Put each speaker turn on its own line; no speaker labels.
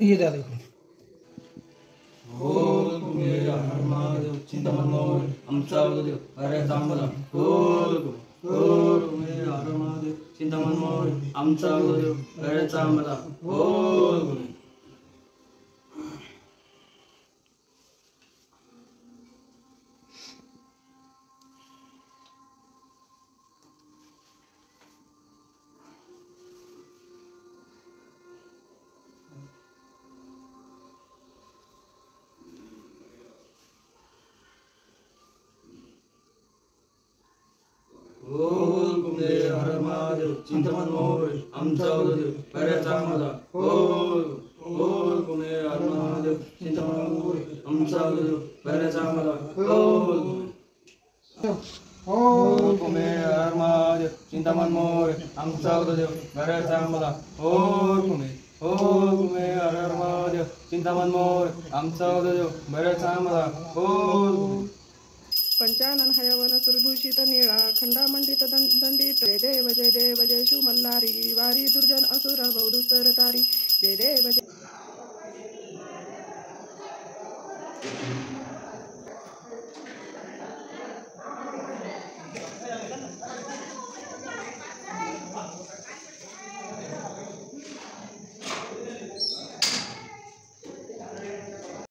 ये द्या इकडे.
बोल कुमे महादेव चिंतामण मोर आमचा देव अरे चांगला. बोल कुमे महादेव चिंतामण मोर आमचा देव अरे चांगला. बोल कुमे. बोल कुमे हर महादेव चिंतामण मोर आमचा देव अरे चांगला. बोल कुमे हर महादेव चिंतामण मोर आमचा देव अरे चांगला. बोल कुमे हर महादेव चिंतामण मोर आमचा देव अरे चांगला. बोल कुमे हर महादेव चिंतामण मोर आमचा देव बरे चांगला. बोल
पंचानन हयवन सुरभूषित निळा खंडामंडित दंडित जय देव जय शिव मल्हारी वारी दुर्जन असुर बौद्धुसर तारी जय देव जय